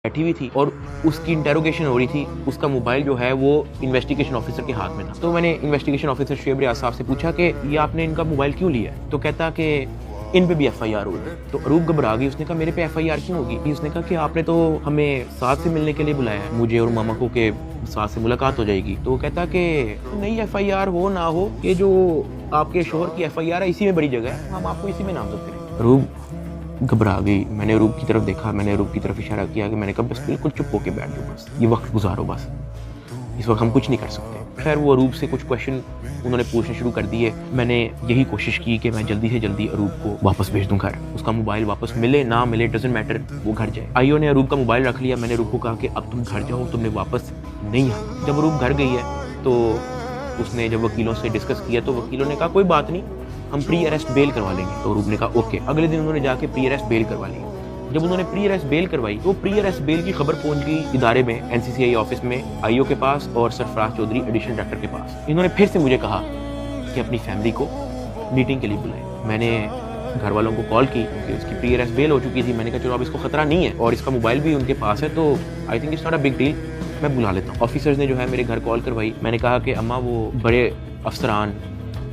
बैठी हुई थी और उसकी इंटेरोगेशन हो रही थी। उसका मोबाइल जो है वो इन्वेस्टिगेशन ऑफिसर के हाथ में था। तो मैंने इन्वेस्टिगेशन ऑफिसर शुएब रियाज साहब से पूछा कि ये आपने इनका मोबाइल क्यों लिया है? तो कहता कि इन पे भी FIR होगी। तो अरूब घबरा गई, उसने कहा मेरे पे FIR क्यों होगी? उसने कहा कि आपने तो हमें साथ से मिलने के लिए बुलाया है, मुझे और मामा को, के साथ से मुलाकात हो जाएगी। तो कहता कि नहीं, FIR हो ना हो, ये जो आपके शोहर की FIR है इसी में बड़ी जगह है, हम आपको इसी में नामजद करें। अरूब घबरा गई। मैंने अरूब की तरफ देखा, मैंने अरूब की तरफ इशारा किया कि मैंने कहा बस बिल्कुल चुप होके बैठ जाओ, बस ये वक्त गुजारो, बस इस वक्त हम कुछ नहीं कर सकते। खैर वो अरूब से कुछ क्वेश्चन उन्होंने पूछने शुरू कर दिए। मैंने यही कोशिश की कि मैं जल्दी से जल्दी अरूब को वापस भेज दूं घर। उसका मोबाइल वापस मिले ना मिले डजंट मैटर, वो घर जाए। आईओ ने अरूब का मोबाइल रख लिया। मैंने अरूब को कहा कि अब तुम घर जाओ, तुमने वापस नहीं आना। जब अरूब घर गई है तो उसने जब वकीलों से डिस्कस किया तो वकीलों ने कहा कोई बात नहीं, हम प्री अरेस्ट बेल करवा लेंगे। तो अरूब ने कहा ओके। अगले दिन उन्होंने जाके प्री अरेस्ट बेल करवा ली। जब उन्होंने प्री अरेस्ट बेल करवाई तो प्री अरेस्ट बेल की खबर पहुंच गई इदारे में, NCCI ऑफिस में, आईओ के पास और सरफराज चौधरी एडिशनल डायरेक्टर के पास। इन्होंने फिर से मुझे कहा कि अपनी फैमिली को मीटिंग के लिए बुलाएं। मैंने घर वालों को कॉल की कि उसकी प्री अरेस्ट बेल हो चुकी थी। मैंने कहा चलो अब इसको खतरा नहीं है और इसका मोबाइल भी उनके पास है, तो I think it's not a big deal, मैं बुला लेता हूँ। ऑफिसर्स ने जो है मेरे घर कॉल करवाई। मैंने कहा कि अम्मा वो बड़े अफसरान,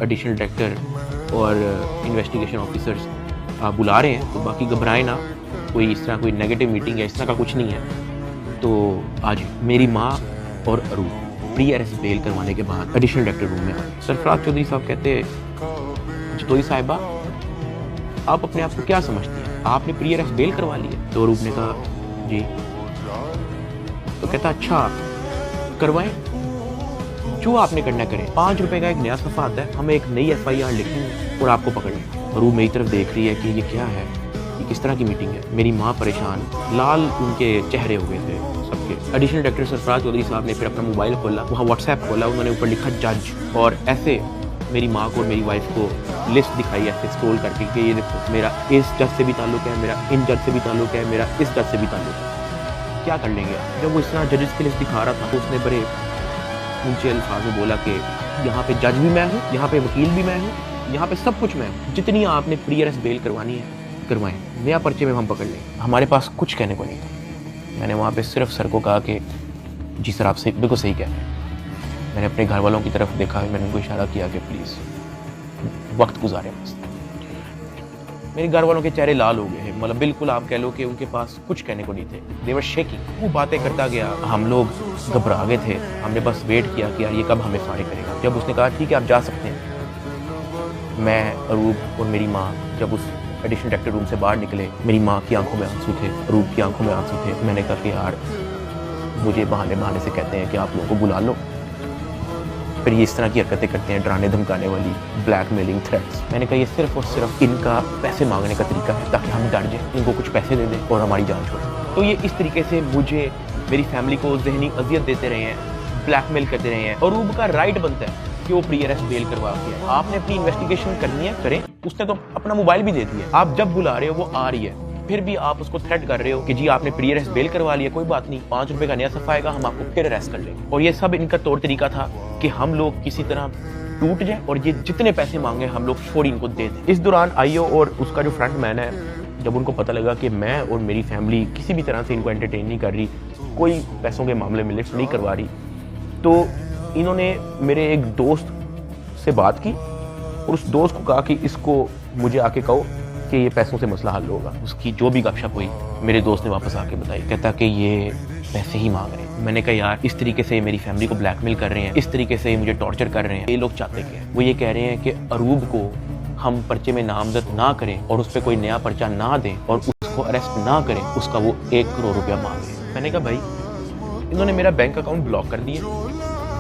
एडिशनल डायरेक्टर और इन्वेस्टिगेशन ऑफिसर्स आप बुला रहे हैं, तो बाकी घबराएं ना, कोई इस तरह कोई नेगेटिव मीटिंग है इस तरह का कुछ नहीं है। तो आज मेरी माँ और अरूब प्री अरेस्ट बेल करवाने के बाद एडिशनल डायरेक्टर रूम में आए। सरफराज चौधरी साहब कहते जतोई साहिबा आप अपने आप को क्या समझती हैं, आपने प्री अरेस्ट बेल करवा ली है? तो अरूब ने कहा जी। तो कहता अच्छा करवाएं, जो आपने करना करें, 5 रुपए का एक नया सफ़ा आता है, हम एक नई FIR लिखेंगे और आपको पकड़ लेंगे। अरूब मेरी तरफ देख रही है कि ये क्या है, ये किस तरह की मीटिंग है। मेरी माँ परेशान, लाल उनके चेहरे हो गए थे सबके। एडिशनल डायरेक्टर सरफराज चौधरी साहब ने फिर अपना मोबाइल खोला, वहाँ WhatsApp खोला, उन्होंने ऊपर लिखा जज, और ऐसे मेरी माँ को और मेरी वाइफ को लिस्ट दिखाई ऐसे स्क्रॉल करके कि ये देखो मेरा इस जज से भी ताल्लुक है, मेरा इन जज से भी ताल्लुक है, मेरा इस जज से भी ताल्लुक है, क्या कर लेंगे आप? जब वो इस तरह जजेस की लिस्ट दिखा रहा था तो उसने बड़े ऊंचे अल्फाज में बोला कि यहाँ पे जज भी मैं हूँ, यहाँ पे वकील भी मैं हूँ, यहाँ पे सब कुछ मैं हूँ, जितनी आपने प्री अरेस्ट बेल करवानी है करवाएं, नया पर्चे में हम पकड़ लें। हमारे पास कुछ कहने को नहीं था। मैंने वहाँ पे सिर्फ सर को कहा कि जी सर आप बिल्कुल सही कह रहे हैं। मैंने अपने घर वालों की तरफ देखा, मैंने उनको इशारा किया कि प्लीज़ वक्त गुजारे बस। मेरे घर वालों के चेहरे लाल हो गए हैं, मतलब बिल्कुल आप कह लो कि उनके पास कुछ कहने को नहीं थे। दे वर शेकिंग। वो बातें करता गया, हम लोग घबरा गए थे। हमने बस वेट किया कि यार ये कब हमें फारिग करेगा। जब उसने कहा ठीक है आप जा सकते हैं, मैं, अरूब और मेरी माँ जब उस एडिशनल डायरेक्टर रूम से बाहर निकले, मेरी माँ की आंखों में आंसू थे, अरूब की आंखों में आंसू थे। मैंने कहा कि यार मुझे बहाने से कहते हैं कि आप लोगों को बुला लो, फिर ये इस तरह की हरकतें करते हैं, डराने धमकाने वाली, ब्लैकमेलिंग, थ्रेट्स। मैंने कहा ये सिर्फ और सिर्फ इनका पैसे मांगने का तरीका है ताकि हम डर जाएं, इनको कुछ पैसे दे दें और हमारी जान छोड़ें। तो ये इस तरीके से मुझे, मेरी फैमिली को ज़हनी अजियत देते रहे हैं, ब्लैकमेल करते रहे हैं। और अरूब का राइट बनता है कि वो प्री अरेस्ट बेल करवा के, आपने अपनी इन्वेस्टिगेशन करनी है करें। उसने तो अपना मोबाइल भी दे दिया, आप जब बुला रहे हो वो आ रही है, फिर भी आप उसको थ्रेट कर रहे हो कि जी आपने प्री अरेस्ट बेल करवा लिया, कोई बात नहीं, 5 रुपए का नया सफ़ा आएगा, हम आपको फिर अरेस्ट कर लेंगे। और ये सब इनका तौर तरीका था कि हम लोग किसी तरह टूट जाए और ये जितने पैसे मांगे हम लोग फौरी इनको दे दें। इस दौरान आईओ और उसका जो फ्रंट मैन है, जब उनको पता लगा कि मैं और मेरी फैमिली किसी भी तरह से इनको एंटरटेन नहीं कर रही, कोई पैसों के मामले में लिफ्ट नहीं करवा रही, तो इन्होंने मेरे एक दोस्त से बात की और उस दोस्त को कहा कि इसको मुझे आके कहो कि ये पैसों से मसला हल होगा। उसकी जो भी गपशप हुई मेरे दोस्त ने वापस आके बताई, कहता कि ये पैसे ही मांग रहे हैं। मैंने कहा यार इस तरीके से मेरी फैमिली को ब्लैकमेल कर रहे हैं, इस तरीके से मुझे टॉर्चर कर रहे हैं, ये लोग चाहते क्या है? वो ये कह रहे हैं कि अरूब को हम पर्चे में नामजद ना करें और उस पर कोई नया पर्चा ना दें और उसको अरेस्ट ना करें, उसका वो 1 करोड़ रुपया मांग रहे हैं। मैंने कहा भाई इन्होंने मेरा बैंक अकाउंट ब्लॉक कर दिया,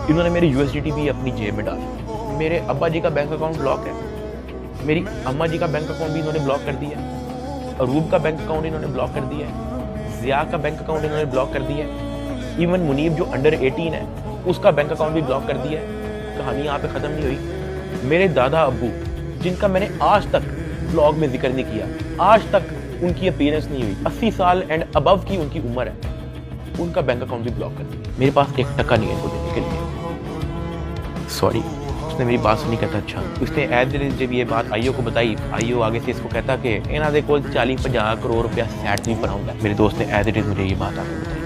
इन्होंने मेरी USDT भी अपनी जेब में डाली, मेरे अब्बा जी का बैंक अकाउंट ब्लॉक है, मेरी अम्मा जी का बैंक अकाउंट भी इन्होंने ब्लॉक कर दिया, अरूब का बैंक अकाउंट इन्होंने ब्लॉक कर दिया है, ज़िया का बैंक अकाउंट इन्होंने ब्लॉक कर दिया है, इवन मुनीब जो अंडर 18 है उसका बैंक अकाउंट भी ब्लॉक कर दिया है। कहानी यहाँ पे ख़त्म नहीं हुई। मेरे दादा अब्बू जिनका मैंने आज तक ब्लॉग में जिक्र नहीं किया, आज तक उनकी अपीयरेंस नहीं हुई, 80 साल एंड अबव की उनकी उम्र है, उनका बैंक अकाउंट भी ब्लॉक कर दिया। मेरे पास 1 टका नहीं है इनको देने के लिए। सॉरी उसने मेरी बात सुनी, कहता अच्छा। उसने एज इट इज जब ये बात आईओ को बताई, आईओ आगे से इसको कहता कि इन्हों के कोल 40-50 करोड़ रुपया सैट नहीं बनाऊंगा। मेरे दोस्त ने एज इट इज मुझे ये बात आगे बताई।